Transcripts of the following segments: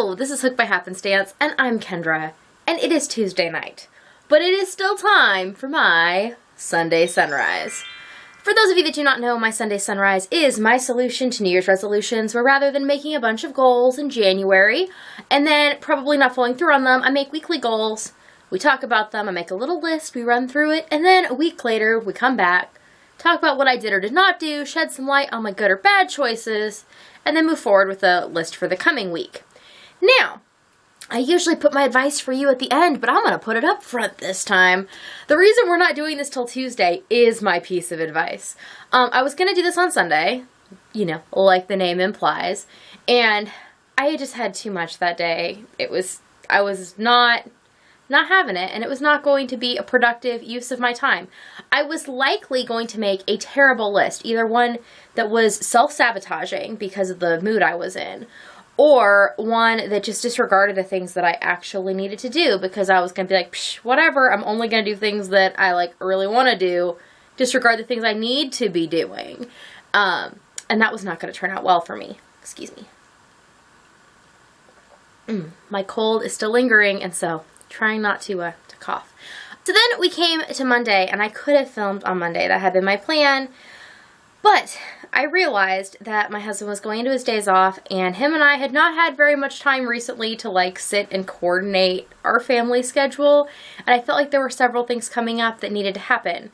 Hello, this is Hooked by Happenstance, and I'm Kendra, and it is Tuesday night, but it is still time for my Sunday sunrise. For those of you that do not know, my Sunday sunrise is my solution to New Year's resolutions, where rather than making a bunch of goals in January, and then probably not following through on them, I make weekly goals, we talk about them, I make a little list, we run through it, and then a week later, we come back, talk about what I did or did not do, shed some light on my good or bad choices, and then move forward with a list for the coming week. Now, I usually put my advice for you at the end, but I'm going to put it up front this time. The reason we're not doing this till Tuesday is my piece of advice. I was going to do this on Sunday, you know, like the name implies, and I just had too much that day. I was not having it, and it was not going to be a productive use of my time. I was likely going to make a terrible list, either one that was self-sabotaging because of the mood I was in, or one that just disregarded the things that I actually needed to do because I was going to be like, psh, whatever, I'm only going to do things that I really want to do, disregard the things I need to be doing. And that was not going to turn out well for me. Excuse me. My cold is still lingering, and so trying not to cough. So then we came to Monday, and I could have filmed on Monday. That had been my plan. But I realized that my husband was going into his days off, and him and I had not had very much time recently to sit and coordinate our family schedule. And I felt like there were several things coming up that needed to happen.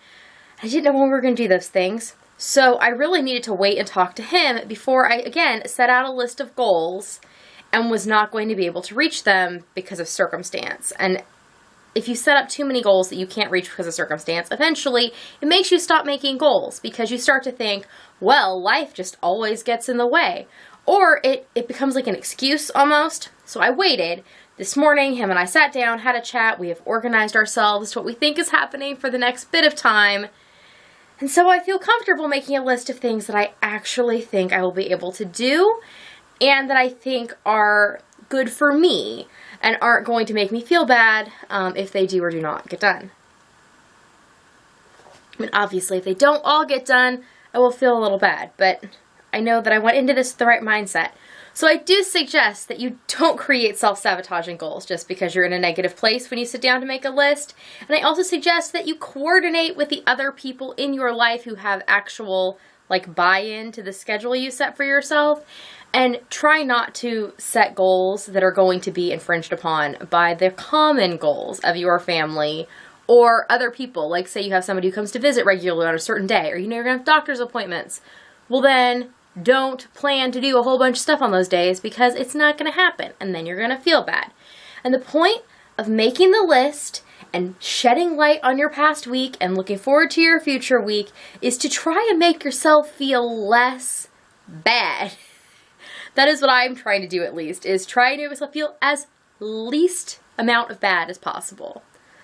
I didn't know when we were going to do those things. So I really needed to wait and talk to him before I, again, set out a list of goals and was not going to be able to reach them because of circumstance. And if you set up too many goals that you can't reach because of circumstance, eventually it makes you stop making goals because you start to think, well, life just always gets in the way. Or it becomes like an excuse almost. So I waited. This morning, him and I sat down, had a chat. We have organized ourselves to what we think is happening for the next bit of time. And so I feel comfortable making a list of things that I actually think I will be able to do and that I think are good for me and aren't going to make me feel bad if they do or do not get done. I mean, obviously, if they don't all get done, I will feel a little bad, but I know that I went into this with the right mindset. So I do suggest that you don't create self-sabotaging goals just because you're in a negative place when you sit down to make a list. And I also suggest that you coordinate with the other people in your life who have actual buy-in to the schedule you set for yourself, and try not to set goals that are going to be infringed upon by the common goals of your family or other people. Like, say you have somebody who comes to visit regularly on a certain day, or you're going to have doctor's appointments. Well, then don't plan to do a whole bunch of stuff on those days because it's not going to happen, and then you're going to feel bad. And the point of making the list and shedding light on your past week and looking forward to your future week is to try and make yourself feel less bad. That is what I'm trying to do, at least, is try to make myself feel as least amount of bad as possible.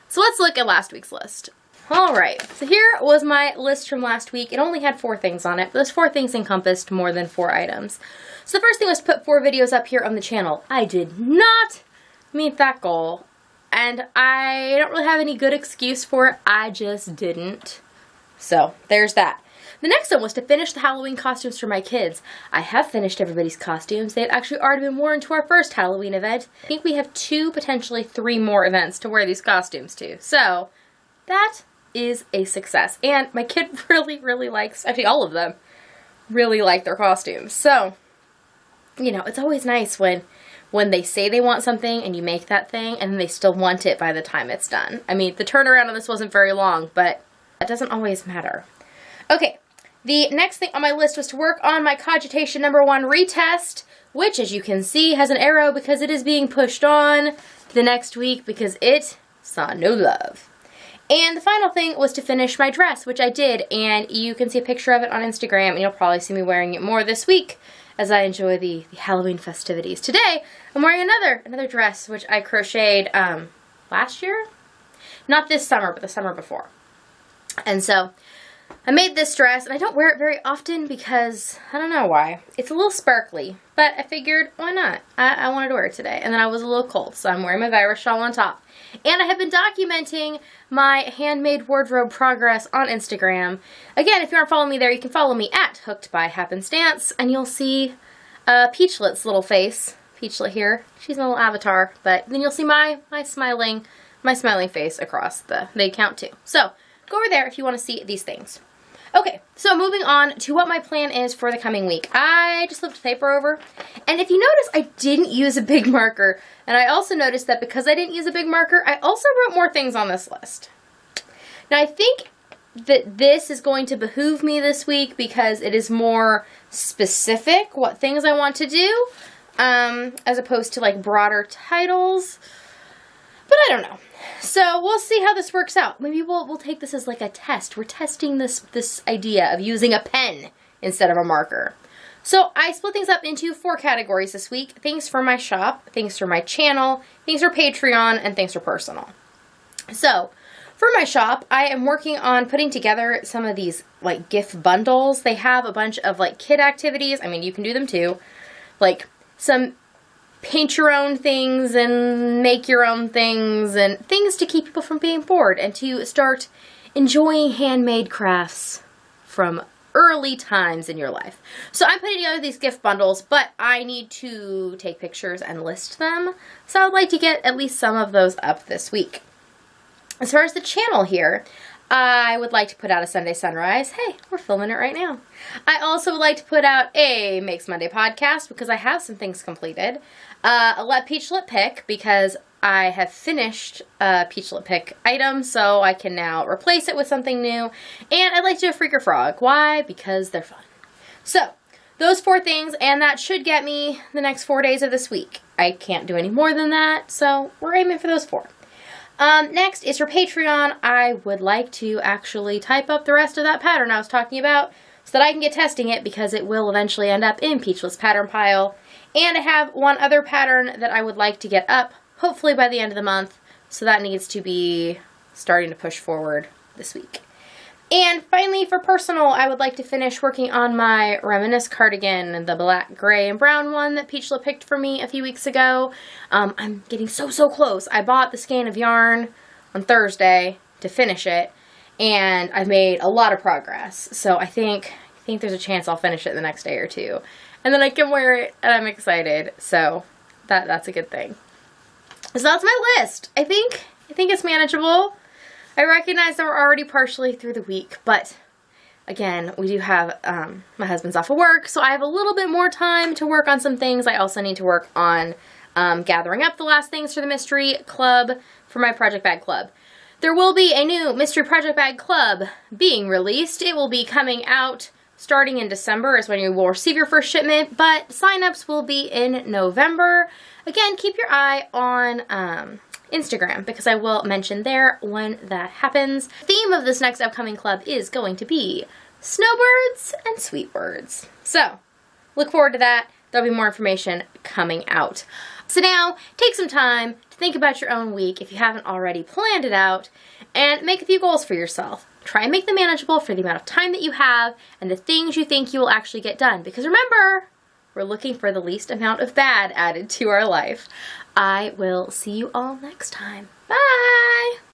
So let's look at last week's list. Alright, so here was my list from last week. It only had 4 things on it, but those 4 things encompassed more than 4 items. So the first thing was to put 4 videos up here on the channel. I did not meet that goal, and I don't really have any good excuse for it. I just didn't. So there's that. The next one was to finish the Halloween costumes for my kids. I have finished everybody's costumes. They had actually already been worn to our first Halloween event. I think we have 2, potentially 3 more events to wear these costumes to. So that is a success. And my kid really, really likes, actually all of them, really like their costumes. So, you know, it's always nice when they say they want something and you make that thing and they still want it by the time it's done. I mean, the turnaround on this wasn't very long, but that doesn't always matter. Okay. The next thing on my list was to work on my Cogitation number 1 retest, which, as you can see, has an arrow because it is being pushed on to the next week because it saw no love. And the final thing was to finish my dress, which I did, and you can see a picture of it on Instagram, and you'll probably see me wearing it more this week as I enjoy the Halloween festivities. Today, I'm wearing another dress, which I crocheted last year? Not this summer, but the summer before. And so I made this dress, and I don't wear it very often because, I don't know why. It's a little sparkly, but I figured, why not? I wanted to wear it today, and then I was a little cold, so I'm wearing my virus shawl on top. And I have been documenting my handmade wardrobe progress on Instagram. Again, if you aren't following me there, you can follow me at HookedByHappenstance, and you'll see Peachlet's little face. Peachlet here. She's my little avatar, but then you'll see my smiling face across the account too. So go over there if you want to see these things. Okay, so moving on to what my plan is for the coming week. I just flipped the paper over, and if you notice, I didn't use a big marker, and I also noticed that because I didn't use a big marker, I also wrote more things on this list. Now, I think that this is going to behoove me this week because it is more specific what things I want to do, as opposed to like broader titles, but I don't know. So we'll see how this works out. Maybe we'll take this as like a test. We're testing this idea of using a pen instead of a marker. So I split things up into 4 categories this week. Things for my shop, things for my channel, things for Patreon, and things for personal. So for my shop, I am working on putting together some of these like gift bundles. They have a bunch of like kid activities. I mean, you can do them too. Like some paint your own things and make your own things and things to keep people from being bored and to start enjoying handmade crafts from early times in your life. So I'm putting together these gift bundles, but I need to take pictures and list them. So I'd like to get at least some of those up this week. As far as the channel here, I would like to put out a Sunday Sunrise. Hey, we're filming it right now. I also would like to put out a Makes Monday podcast because I have some things completed. A Let Peachlet Pick because I have finished a Peachlet Pick item, so I can now replace it with something new. And I'd like to do a Freaker Frog. Why? Because they're fun. So, those 4 things, and that should get me the next 4 days of this week. I can't do any more than that, so we're aiming for those 4. Next is for Patreon. I would like to actually type up the rest of that pattern I was talking about so that I can get testing it because it will eventually end up in Peachlet's pattern pile. And I have one other pattern that I would like to get up, hopefully by the end of the month, so that needs to be starting to push forward this week. And finally, for personal, I would like to finish working on my Reminisce cardigan, the black, gray, and brown one that Peachlet picked for me a few weeks ago. I'm getting so close. I bought the skein of yarn on Thursday to finish it, and I've made a lot of progress. So I think there's a chance I'll finish it the next day or 2. And then I can wear it, and I'm excited. So that's a good thing. So that's my list. I think it's manageable. I recognize that we're already partially through the week, but again, we do have, my husband's off of work, so I have a little bit more time to work on some things. I also need to work on gathering up the last things for the mystery club for my Project Bag Club. There will be a new mystery Project Bag Club being released. It will be coming out starting in December is when you will receive your first shipment, but signups will be in November. Again, keep your eye on Instagram because I will mention there when that happens. The theme of this next upcoming club is going to be snowbirds and sweet birds. So look forward to that. There'll be more information coming out. So now take some time to think about your own week if you haven't already planned it out and make a few goals for yourself. Try and make them manageable for the amount of time that you have and the things you think you will actually get done. Because remember, we're looking for the least amount of bad added to our life. I will see you all next time. Bye!